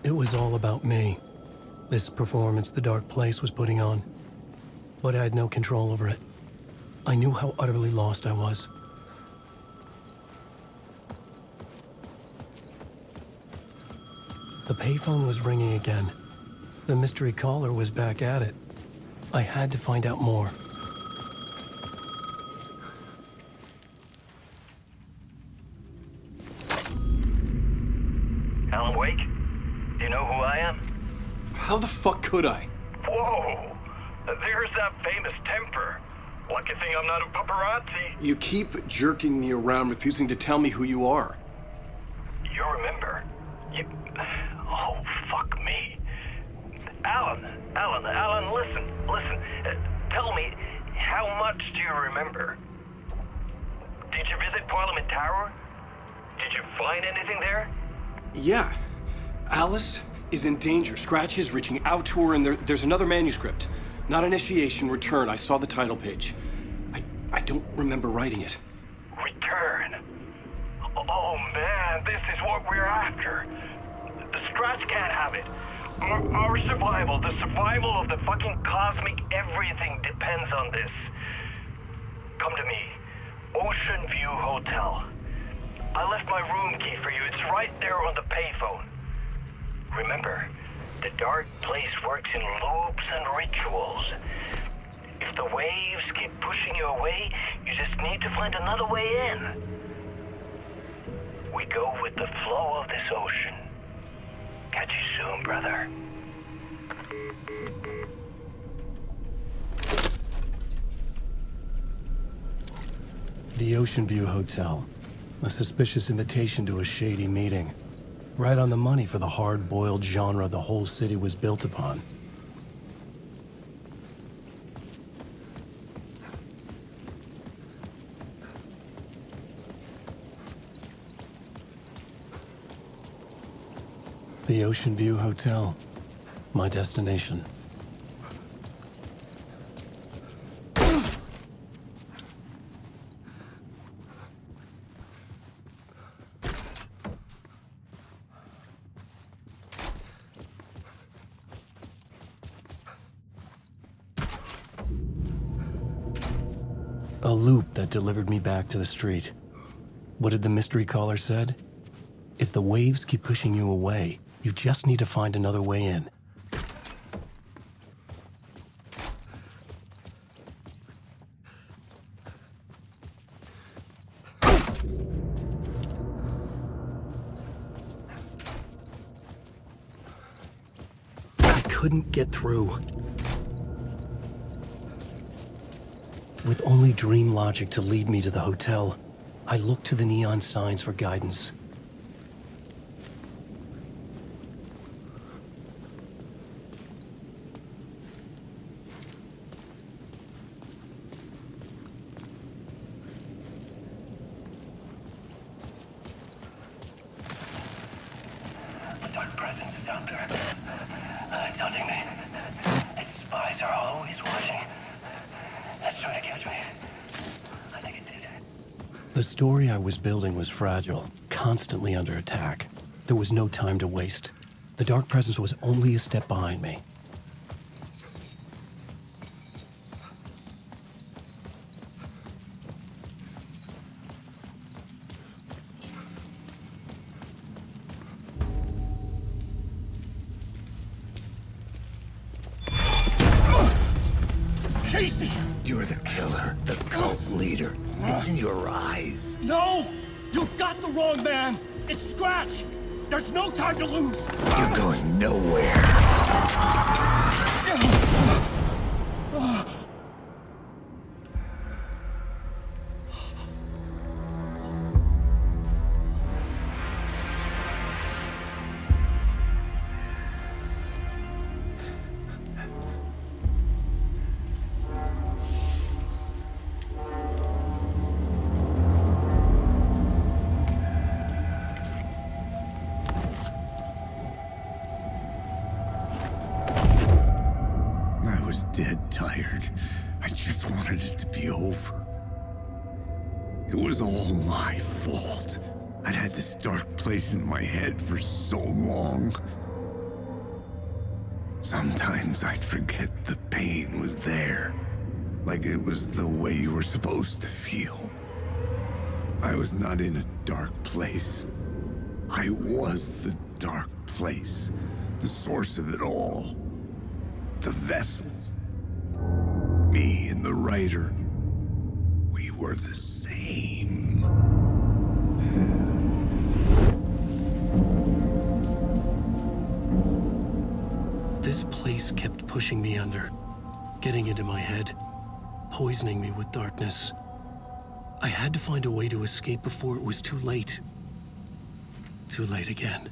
It was all about me. This performance the Dark Place was putting on. But I had no control over it. I knew how utterly lost I was. The payphone was ringing again. The mystery caller was back at it. I had to find out more. Alan Wake? Do you know who I am? How the fuck could I? Whoa! There's that famous temper. Lucky thing I'm not a paparazzi. You keep jerking me around, refusing to tell me who you are. You remember? Oh, fuck me. Alan, listen. Tell me, how much do you remember? Did you visit Parliament Tower? Did you find anything there? Yeah. Alice is in danger. Scratch is reaching out to her, and there's another manuscript. Not initiation, return. I saw the title page. I don't remember writing it. Return? Oh man, this is what we're after. The Scratch can't have it. Our survival, the survival of the fucking cosmic everything depends on this. Come to me. Ocean View Hotel. I left my room key for you. It's right there on the payphone. Remember, the Dark Place works in loops and rituals. If the waves keep pushing you away, you just need to find another way in. We go with the flow of this ocean. Catch you soon, brother. The Ocean View Hotel. A suspicious invitation to a shady meeting. Right on the money for the hard-boiled genre the whole city was built upon. The Ocean View Hotel. My destination. A loop that delivered me back to the street. What did the mystery caller said? If the waves keep pushing you away, you just need to find another way in. I couldn't get through. With only dream logic to lead me to the hotel, I looked to the neon signs for guidance. The Dark Presence is out there. It's hunting me. Its spies are always watching. It's trying to catch me. I think it did. The story I was building was fragile, constantly under attack. There was no time to waste. The Dark Presence was only a step behind me. Casey! You're the killer, the cult leader. It's in your eyes. No! You got the wrong man! It's Scratch! There's no time to lose! You're going nowhere. I was dead tired. I just wanted it to be over. It was all my fault. I'd had this dark place in my head for so long. Sometimes I'd forget the pain was there, like it was the way you were supposed to feel. I was not in a dark place. I was the dark place, the source of it all. The vessel. Me and the writer, we were the same. This place kept pushing me under, getting into my head, poisoning me with darkness. I had to find a way to escape before it was too late. Too late again.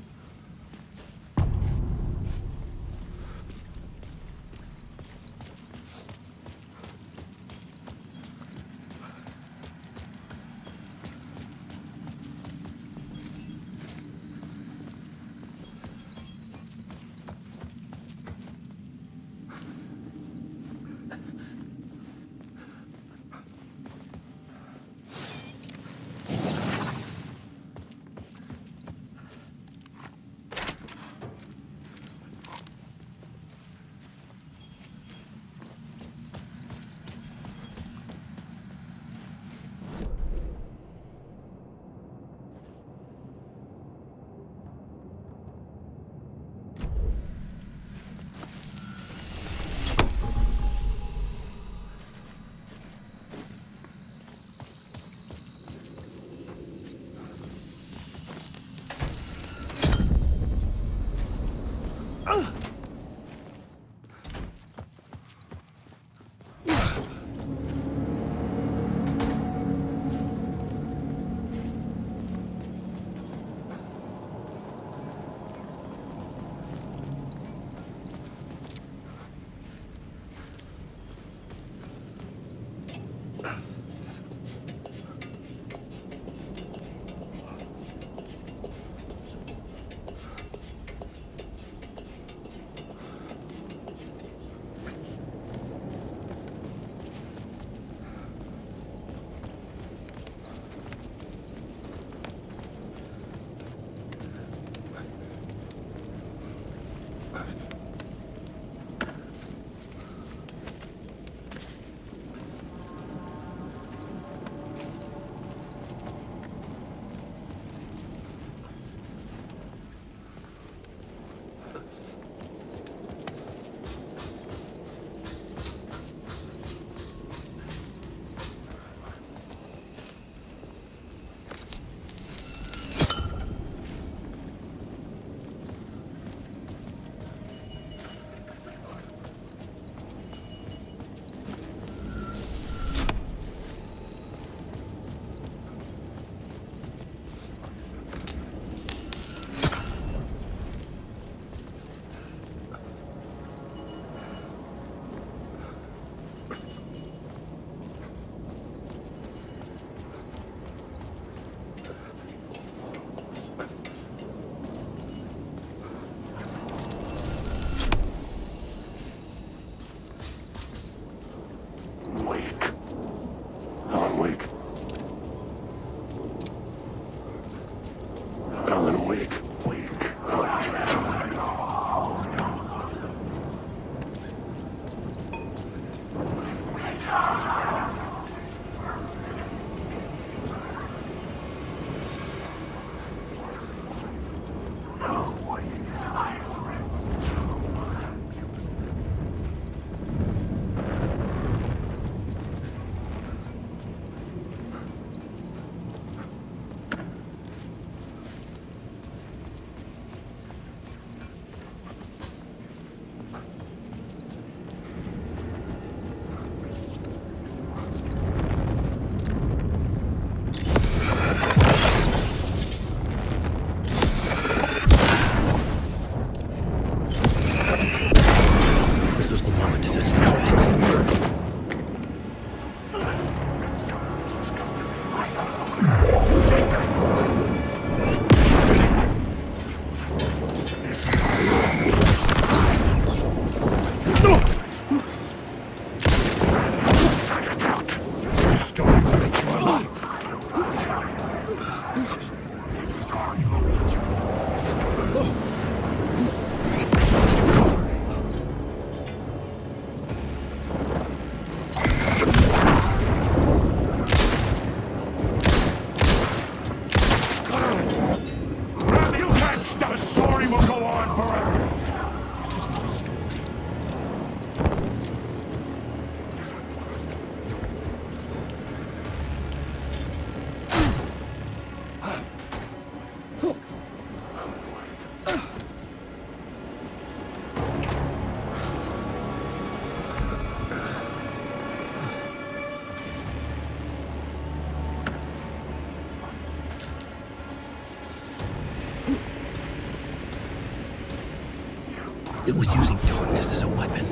It was using darkness as a weapon.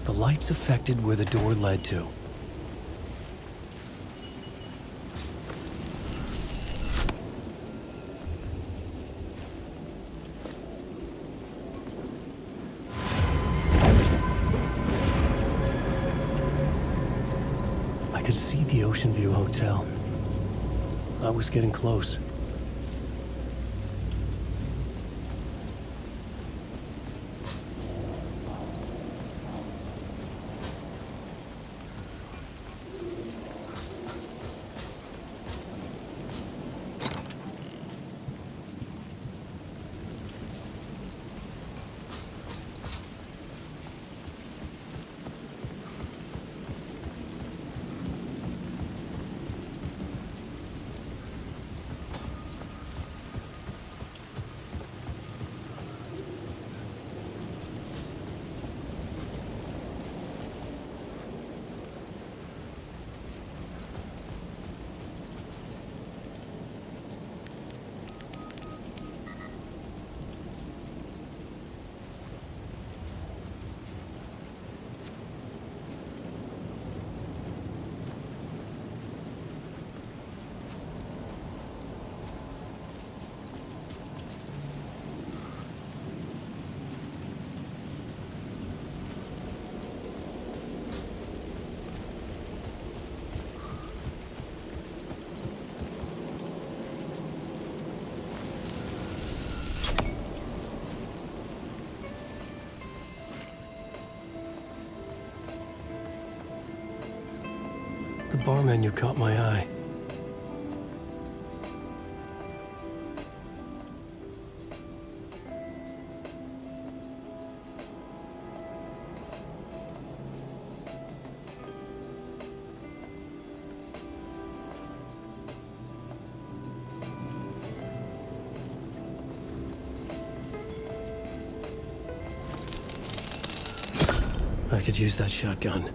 The lights affected where the door led to. I could could see the Ocean View Hotel. I was getting close. The bar menu caught my eye. I could use that shotgun.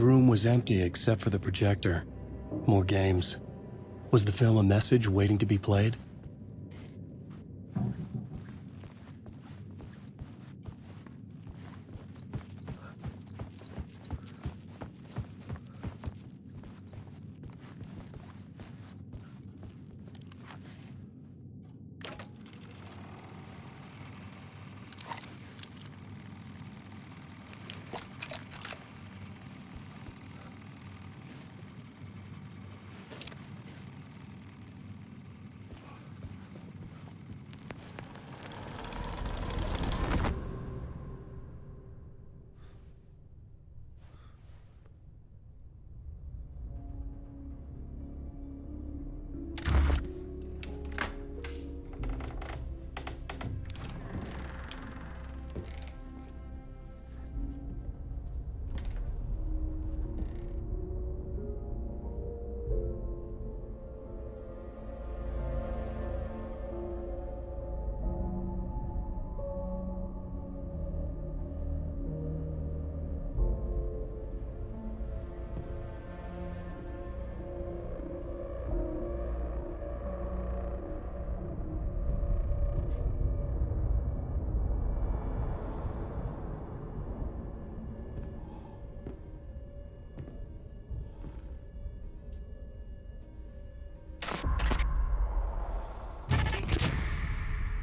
room was empty except for the projector. More games. Was the film a message waiting to be played?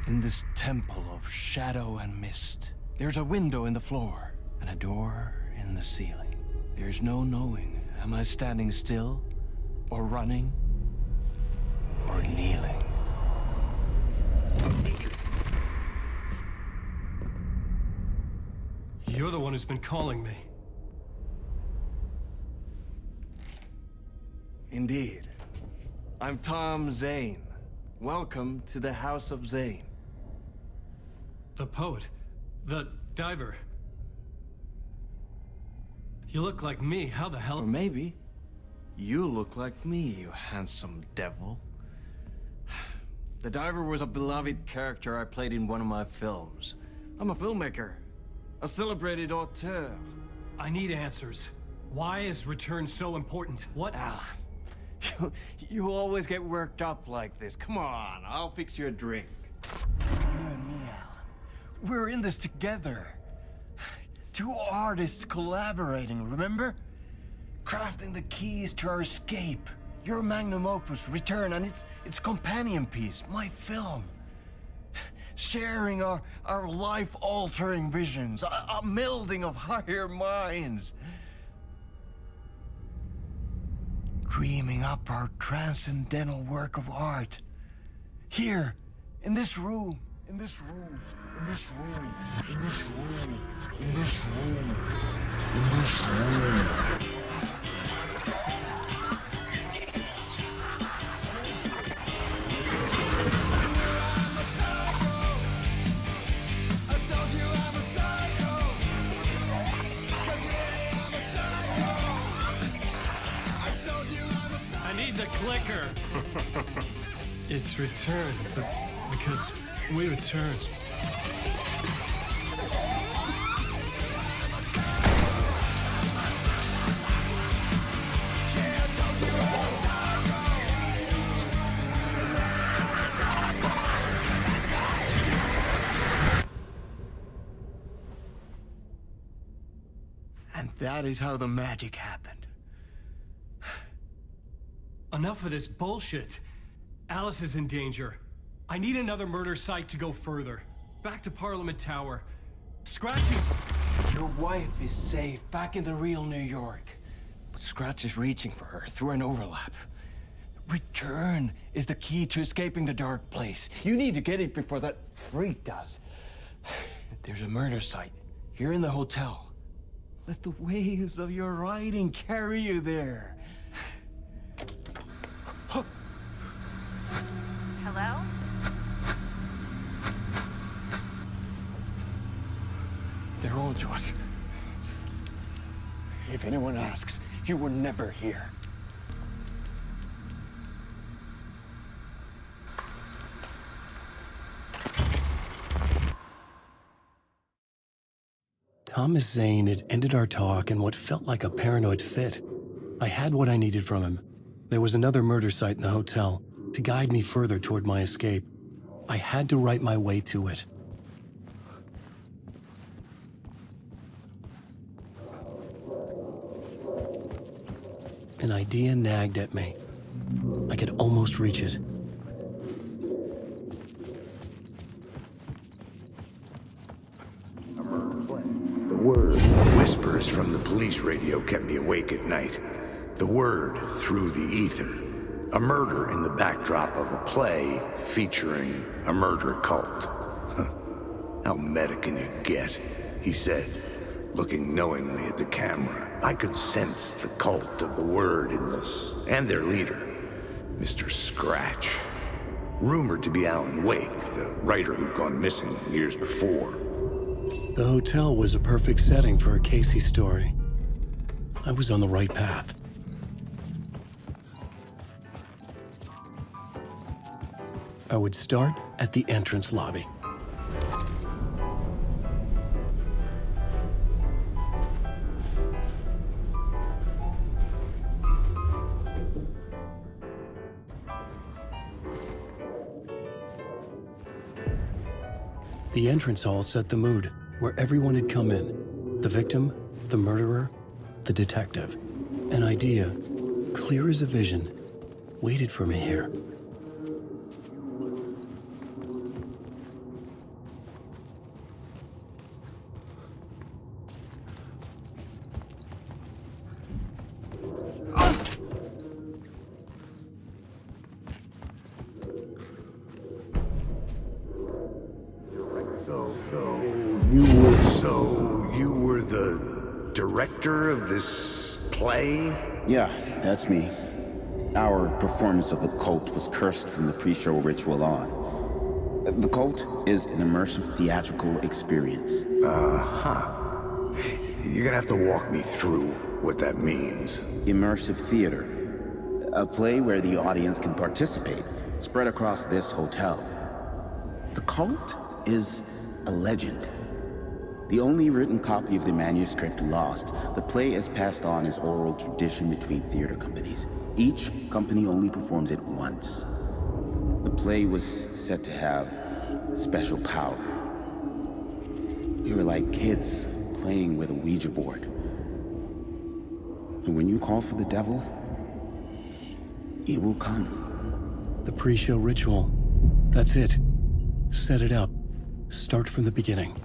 In this temple of shadow and mist, there's a window in the floor and a door in the ceiling. There's no knowing, am I standing still, or running, or kneeling? You're the one who's been calling me. Indeed. I'm Tom Zane. Welcome to the House of Zane. The poet. The diver. You look like me. How the Or hell? maybe you look like me, you handsome devil. The diver was a beloved character I played in one of my films. I'm a filmmaker, a celebrated auteur. I need answers. Why is Return so important? What? Alan, you always get worked up like this. Come on, I'll fix you a drink. You and me, Alan. We're in this together. Two artists collaborating, remember? Crafting the keys to our escape. Your magnum opus, Return, and its companion piece, my film. Sharing our life-altering visions, a melding of higher minds. Dreaming up our transcendental work of art. Here, in this room, in this room, in this room, in this room, in this room, in this room. I need the clicker. It's Return, but because we return. And that is how the magic happened. Enough of this bullshit. Alice is in danger. I need another murder site to go further. Back to Parliament Tower. Scratchy's... Your wife is safe, back in the real New York. But Scratch is reaching for her through an overlap. Return is the key to escaping the dark place. You need to get it before that freak does. There's a murder site here in the hotel. Let the waves of your writing carry you there. Hello? They're all yours. If anyone asks, you were never here. Thomas Zane had ended our talk in what felt like a paranoid fit. I had what I needed from him. There was another murder site in the hotel to guide me further toward my escape. I had to write my way to it. An idea nagged at me. I could almost reach it. The word. Whispers from the police radio kept me awake at night. The word through the ether. A murder in the backdrop of a play featuring a murder cult. How meta can you get? He said, looking knowingly at the camera. I could sense the cult of the word in this, and their leader, Mr. Scratch. Rumored to be Alan Wake, the writer who'd gone missing years before. The hotel was a perfect setting for a Casey story. I was on the right path. I would start at the entrance lobby. The entrance hall set the mood, where everyone had come in. The victim, the murderer, the detective. An idea, clear as a vision, waited for me here. So, you were the director of this play? Yeah, that's me. Our performance of the cult was cursed from the pre-show ritual on. The cult is an immersive theatrical experience. You're gonna have to walk me through what that means. Immersive theater. A play where the audience can participate, spread across this hotel. The cult is a legend. The only written copy of the manuscript lost, the play is passed on as oral tradition between theater companies. Each company only performs it once. The play was said to have special power. We were like kids playing with a Ouija board. And when you call for the devil, he will come. The pre-show ritual. That's it. Set it up. Start from the beginning.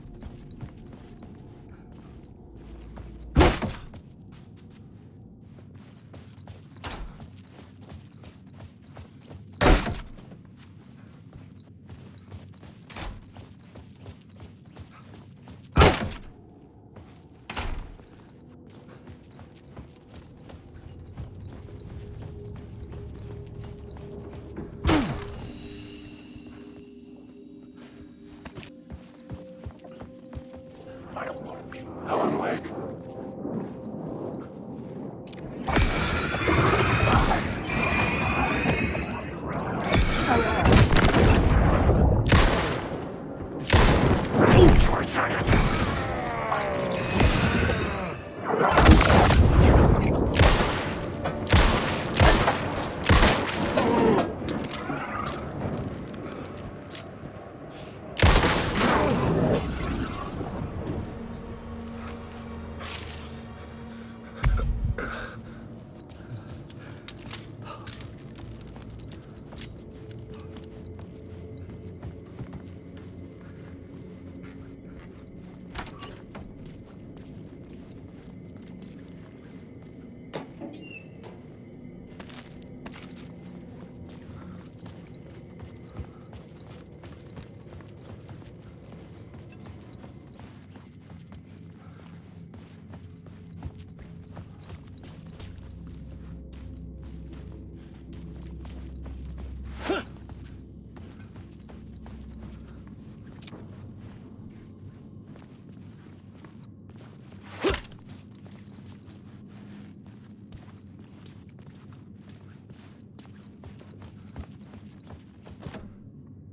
Alan Wake.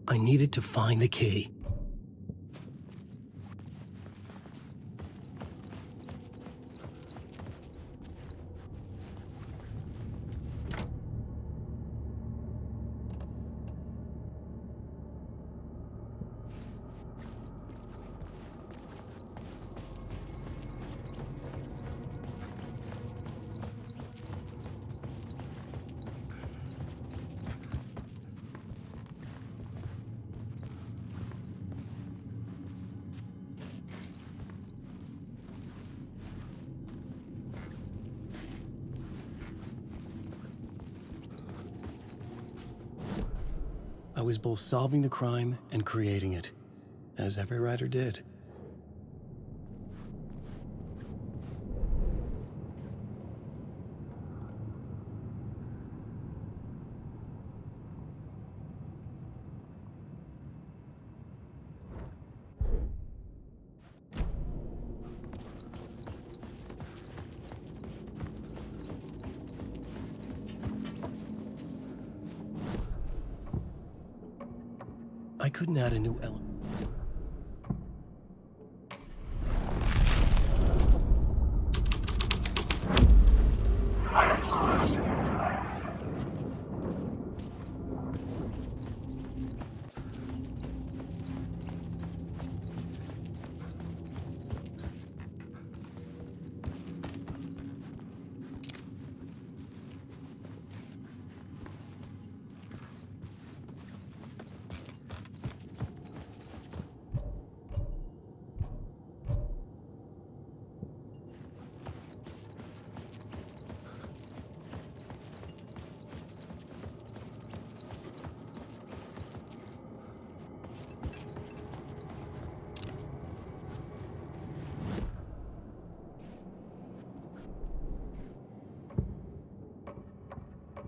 I needed to find the key. was both solving the crime and creating it, as every writer did. I couldn't add a new element.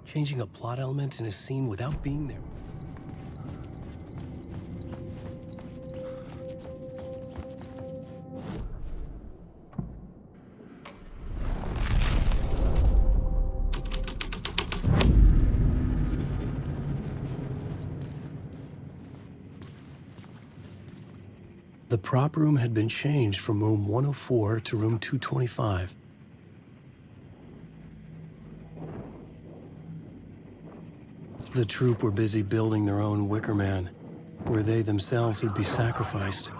Changing a plot element in a scene without being there. The prop room had been changed from room 104 to room 225. The troupe were busy building their own Wicker Man, where they themselves would be sacrificed.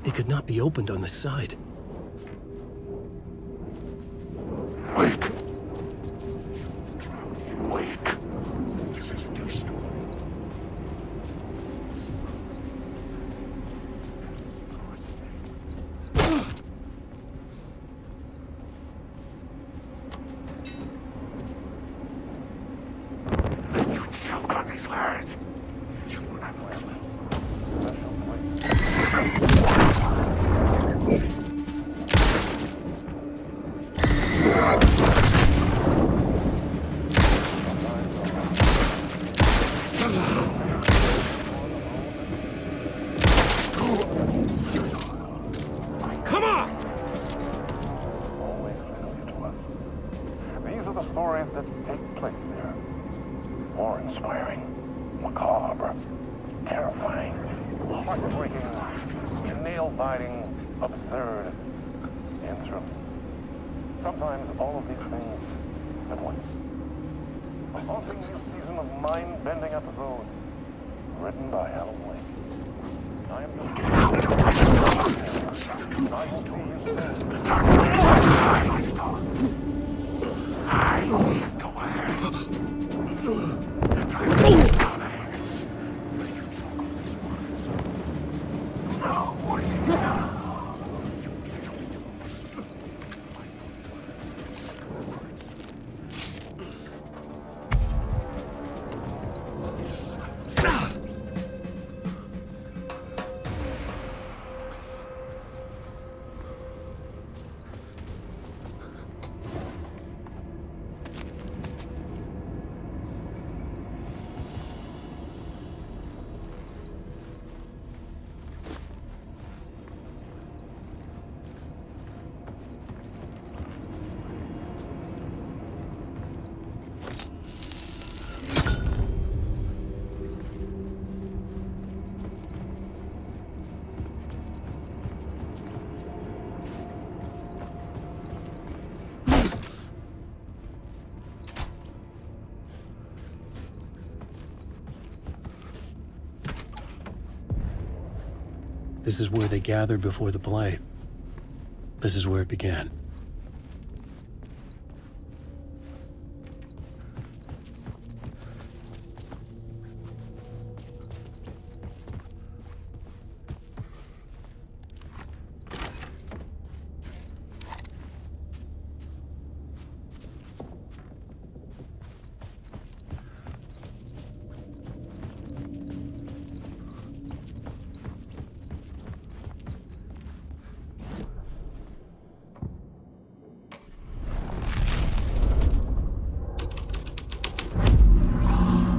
It could not be opened on the side. Wake! Wake! This isn't your story. You choke on these words. You never will. Come on! These are the stories that take place there. Awe-inspiring, macabre, terrifying, heartbreaking, nail-biting, absurd, and thrilling. Sometimes all of these things at once. A haunting new season of mind-bending episodes written by Alan Wake. I am your I will see you soon. The dark place is I need the words. The dark is coming. You choke on these words. No warning now. You get This is where they gathered before the play. This is where it began.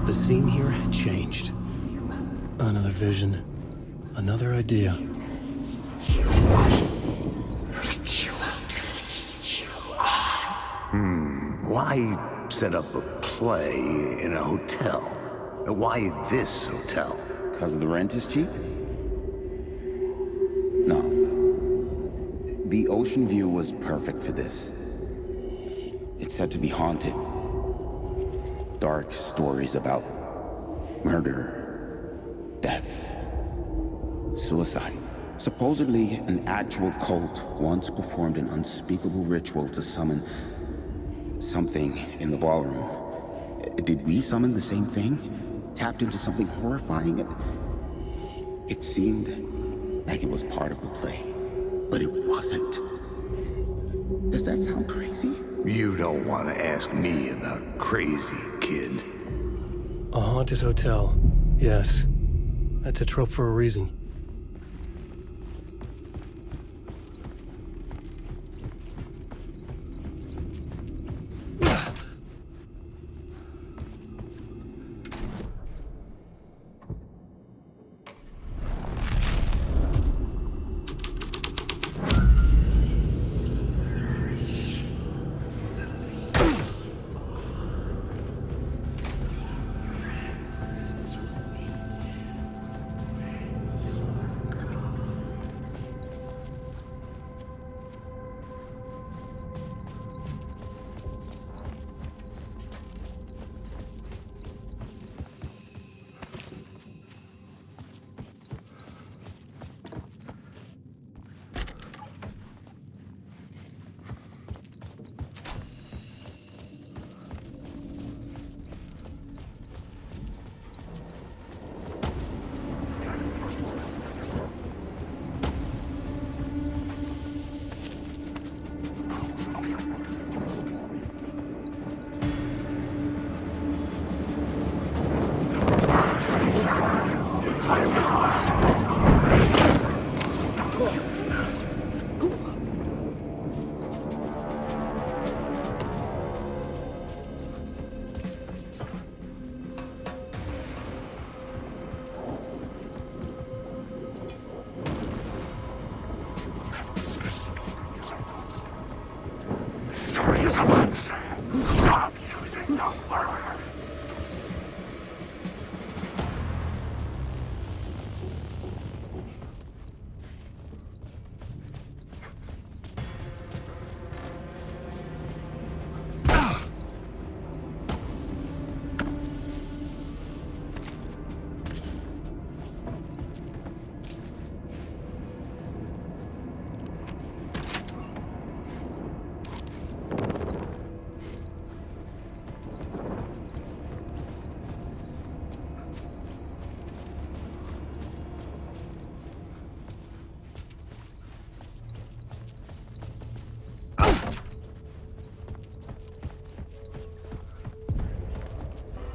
The scene here had changed. Another vision, another idea. Why set up a play in a hotel? Why this hotel? Because the rent is cheap? No. The ocean view was perfect for this. It's said to be haunted. Dark stories about murder, death, suicide. Supposedly, an actual cult once performed an unspeakable ritual to summon something in the ballroom. Did we summon the same thing? Tapped into something horrifying? It seemed like it was part of the play, but it wasn't. Does that sound crazy? You don't want to ask me about crazy, kid. A haunted hotel. Yes. That's a trope for a reason.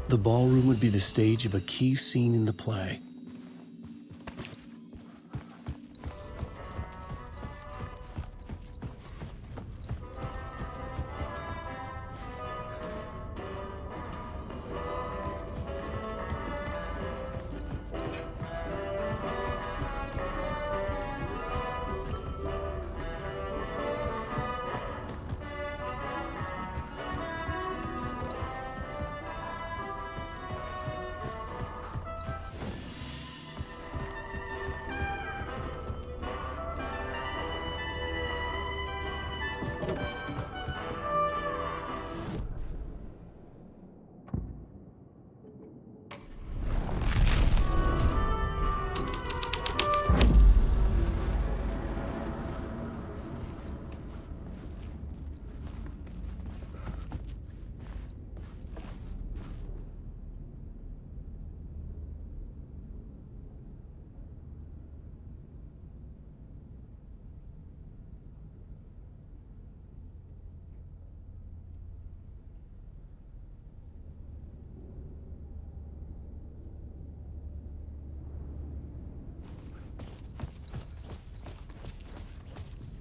The ballroom would be the stage of a key scene in the play.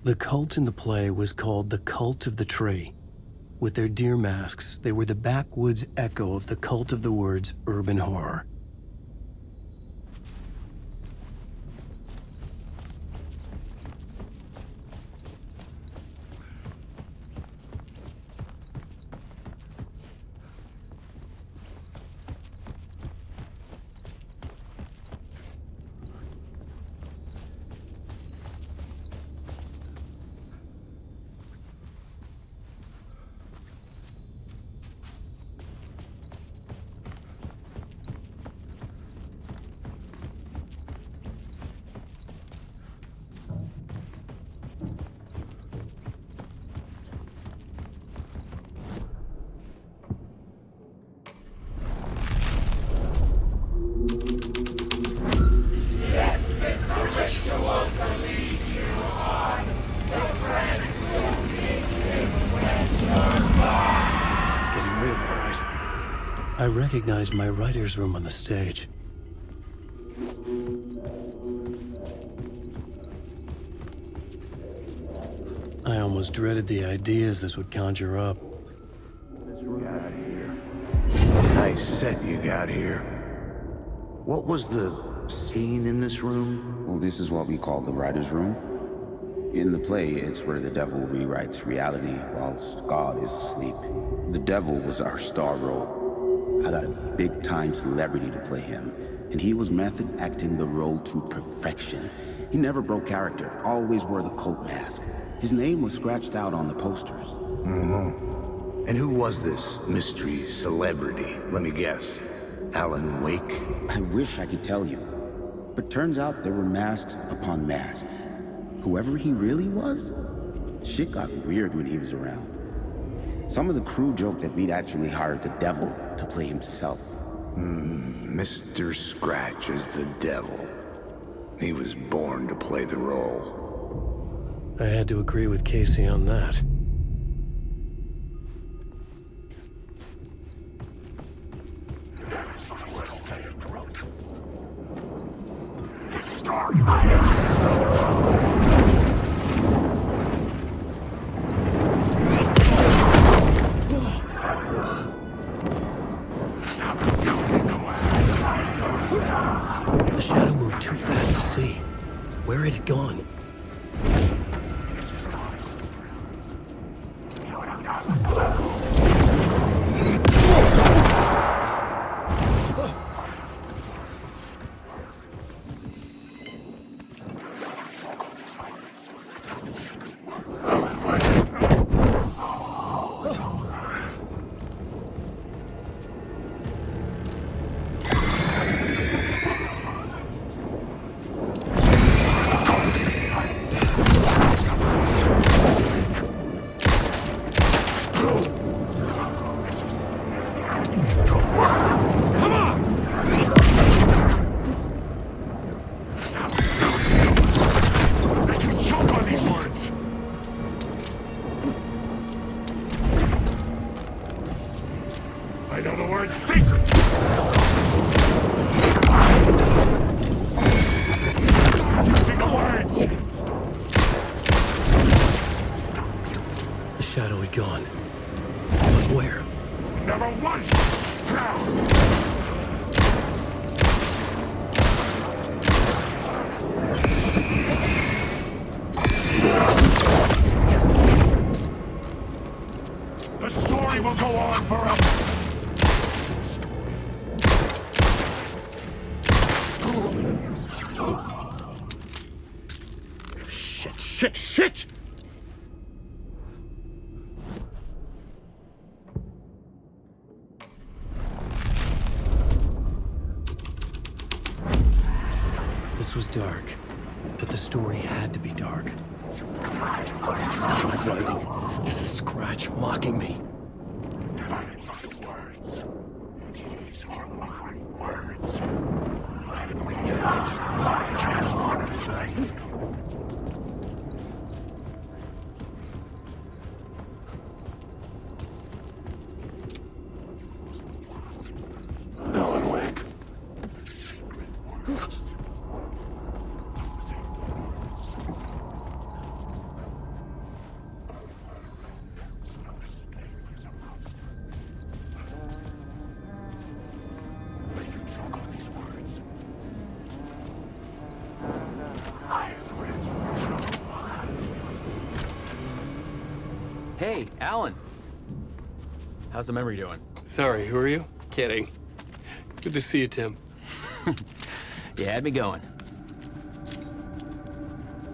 The cult in the play was called the Cult of the Tree. With their deer masks, they were the backwoods echo of the cult of the word's urban horror. I recognized my writer's room on the stage. I almost dreaded the ideas this would conjure up. Nice set you got here. What was the scene in this room? Well, this is what we call the writer's room. In the play, it's where the devil rewrites reality whilst God is asleep. The devil was our star role. I got a big-time celebrity to play him, and he was method acting the role to perfection. He never broke character, always wore the cult mask. His name was scratched out on the posters. Mm-hmm. And who was this mystery celebrity? Let me guess. Alan Wake? I wish I could tell you, but turns out there were masks upon masks. Whoever he really was, shit got weird when he was around. Some of the crew joked that we'd actually hired the devil to play himself. Mr. Scratch is the devil. He was born to play the role. I had to agree with Casey on that. The shadow moved too fast to see. Where had it gone? Shit! This was dark, but the story had to be dark. This is not my writing. This is Scratch mocking me. These are my words. Alan Wake. Hey, Alan. How's the memory doing? Sorry, who are you? Kidding. Good to see you, Tim. You had me going.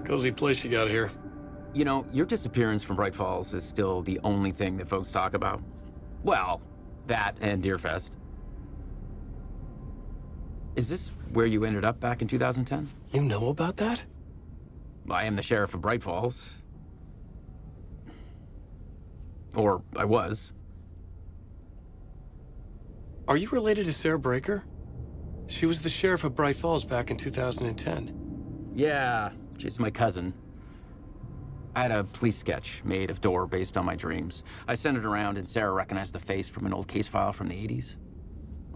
Cozy place you got here. You know, your disappearance from Bright Falls is still the only thing that folks talk about. Well, that and Deerfest. Is this where you ended up back in 2010? You know about that? I am the sheriff of Bright Falls. Or I was. Are you related to Sarah Breaker? She was the sheriff of Bright Falls back in 2010. Yeah, she's my cousin. I had a police sketch made of Door based on my dreams. I sent it around and Sarah recognized the face from an old case file from the 80s.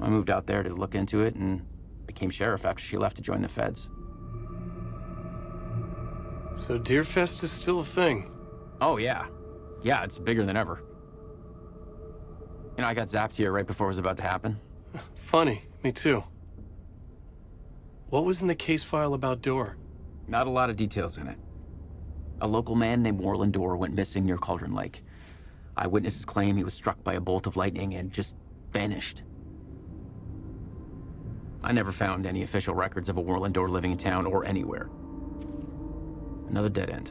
I moved out there to look into it and became sheriff after she left to join the feds. So Deerfest is still a thing. Oh, yeah. Yeah, it's bigger than ever. You know, I got zapped here right before it was about to happen. Funny, me too. What was in the case file about Door? Not a lot of details in it. A local man named Warland Door went missing near Cauldron Lake. Eyewitnesses claim he was struck by a bolt of lightning and just vanished. I never found any official records of a Warland Door living in town or anywhere. Another dead end.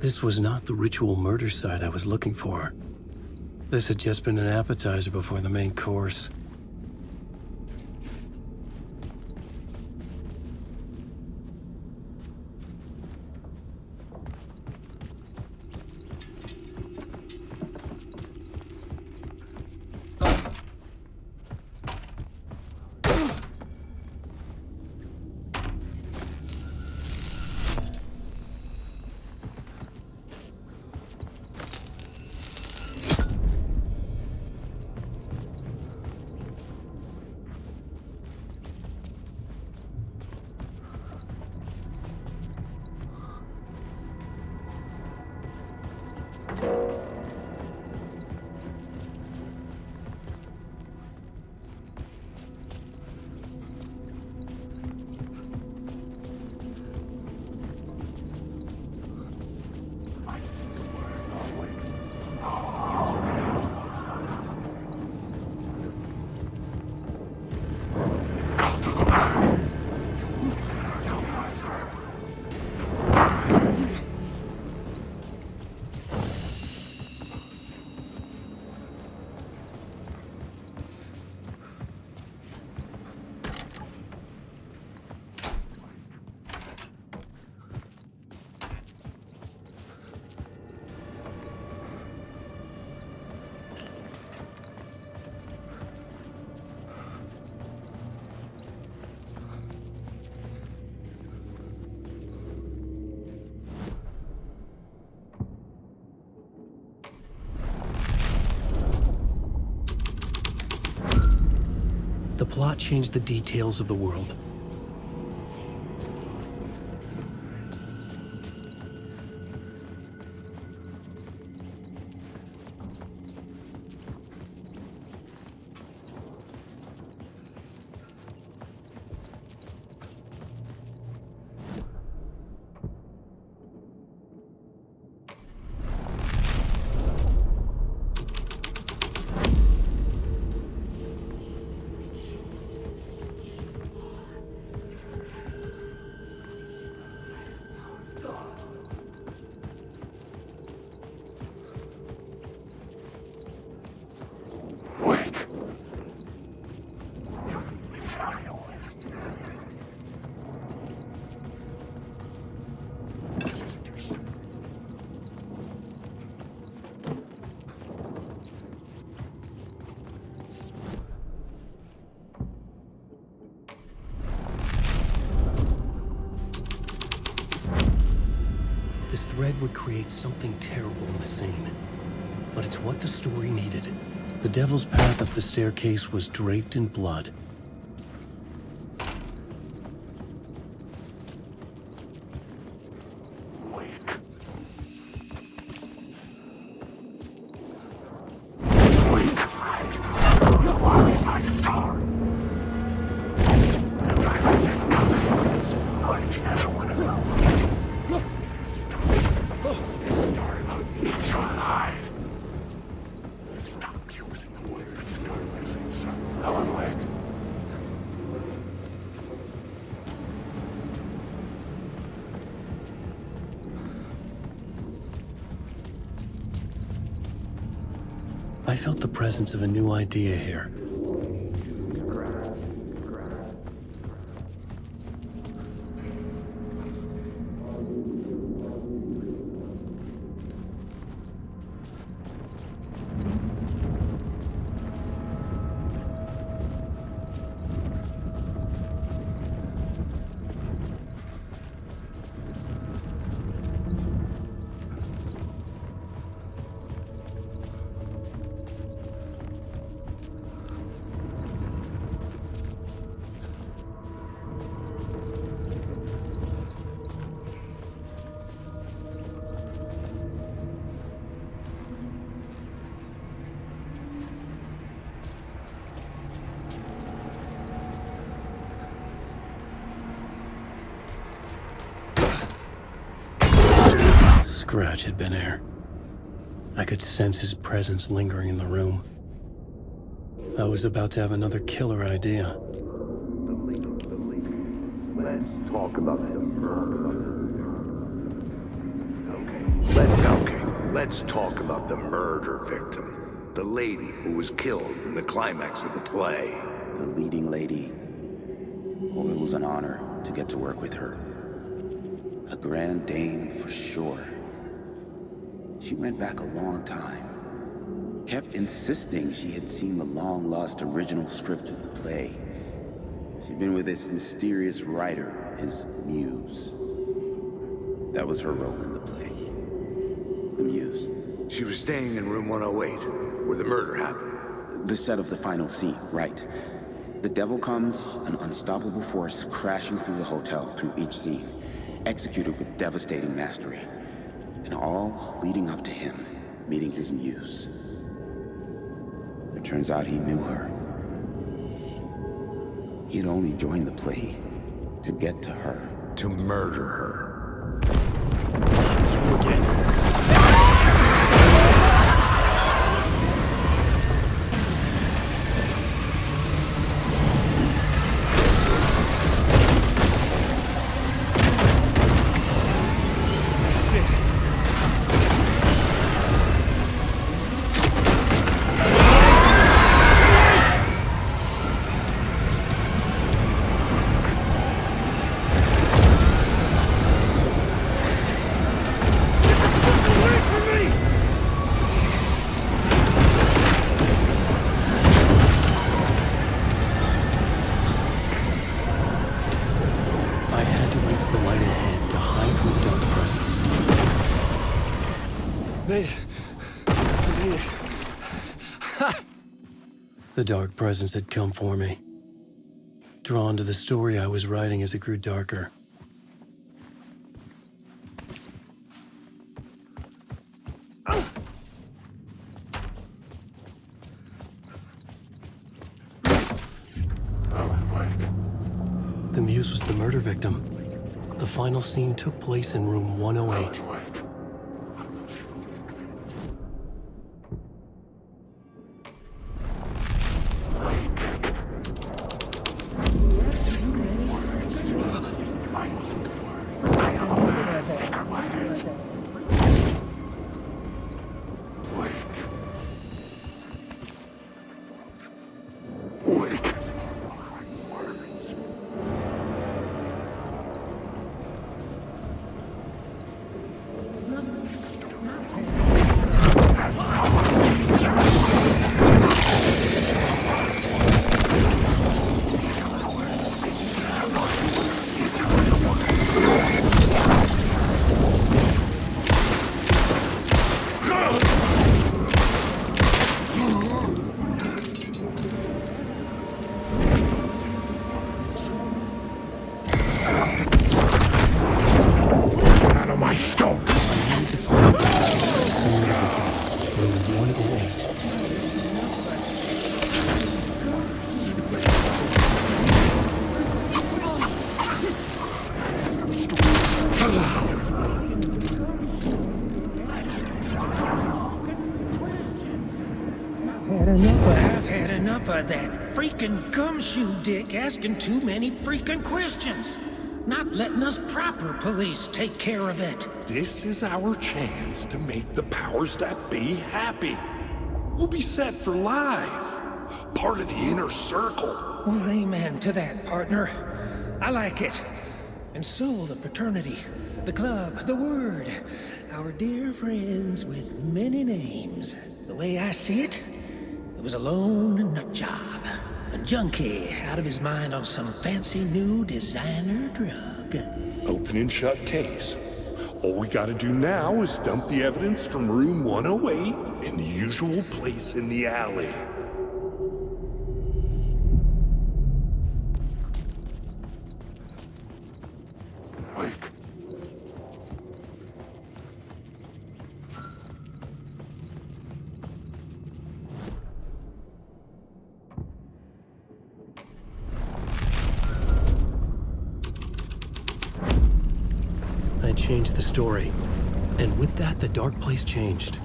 This was not the ritual murder site I was looking for. This had just been an appetizer before the main course. The plot changed the details of the world. This thread would create something terrible in the scene. But it's what the story needed. The devil's path up the staircase was draped in blood. I felt the presence of a new idea here. Scratch had been here. I could sense his presence lingering in the room. I was about to have another killer idea. Let's talk about him. Okay. Let's talk about the murder victim. The lady who was killed in the climax of the play. The leading lady. Oh, it was an honor to get to work with her. A grand dame for sure. She went back a long time. Kept insisting she had seen the long-lost original script of the play. She'd been with this mysterious writer, his muse. That was her role in the play. The muse. She was staying in room 108, where the murder happened. The set of the final scene, right. The devil comes, an unstoppable force crashing through the hotel through each scene, executed with devastating mastery. And all leading up to him meeting his muse. It turns out he knew her. He had only joined the play to get to her. To murder her. You again. The dark presence had come for me. Drawn to the story I was writing as it grew darker. The muse was the murder victim. The final scene took place in room 108. I've had enough of that freaking gumshoe dick asking too many freaking questions. Not letting us proper police take care of it. This is our chance to make the powers that be happy. We'll be set for life. Part of the inner circle. Well, amen to that, partner. I like it. And so the fraternity, the club, the word. Our dear friends with many names. The way I see it, it was a lone nut job. A junkie out of his mind on some fancy new designer drug. Open and shut case. All we gotta do now is dump the evidence from room 108 in the usual place in the alley. I changed the story. And with that, the dark place changed.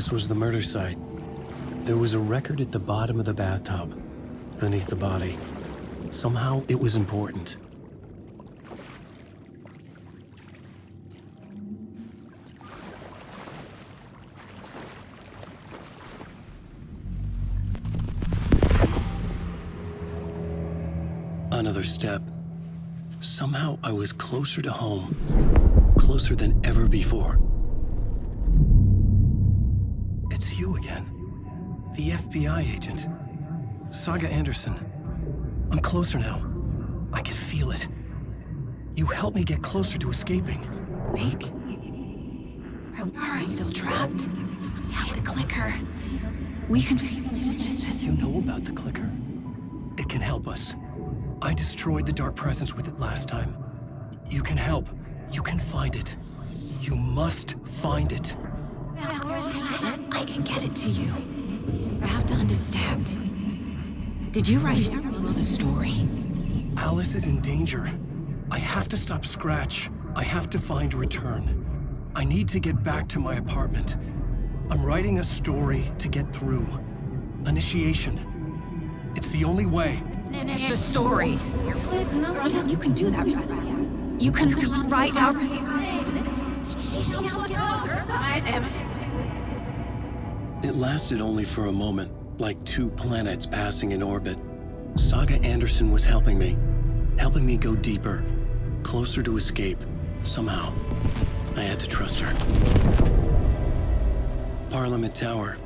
This was the murder site. There was a record at the bottom of the bathtub, beneath the body. Somehow, it was important. Another step. Somehow, I was closer to home. Closer than ever before. It's you again. The FBI agent. Saga Anderson. I'm closer now. I can feel it. You helped me get closer to escaping. Wake. Are I still trapped? The clicker. We can... You know about the clicker? It can help us. I destroyed the dark presence with it last time. You can help. You can find it. You must find it. I can get it to you. I have to understand. Did you write the story? Alice is in danger. I have to stop Scratch. I have to find Return. I need to get back to my apartment. I'm writing a story to get through. Initiation. It's the only way. The story. You can do that. You can write out... It lasted only for a moment, like two planets passing in orbit. Saga Anderson was helping me go deeper, closer to escape, somehow. I had to trust her. Parliament Tower.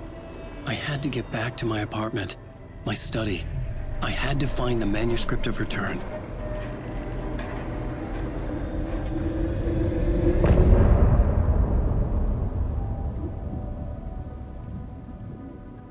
I had to get back to my apartment, my study. I had to find the manuscript of Return.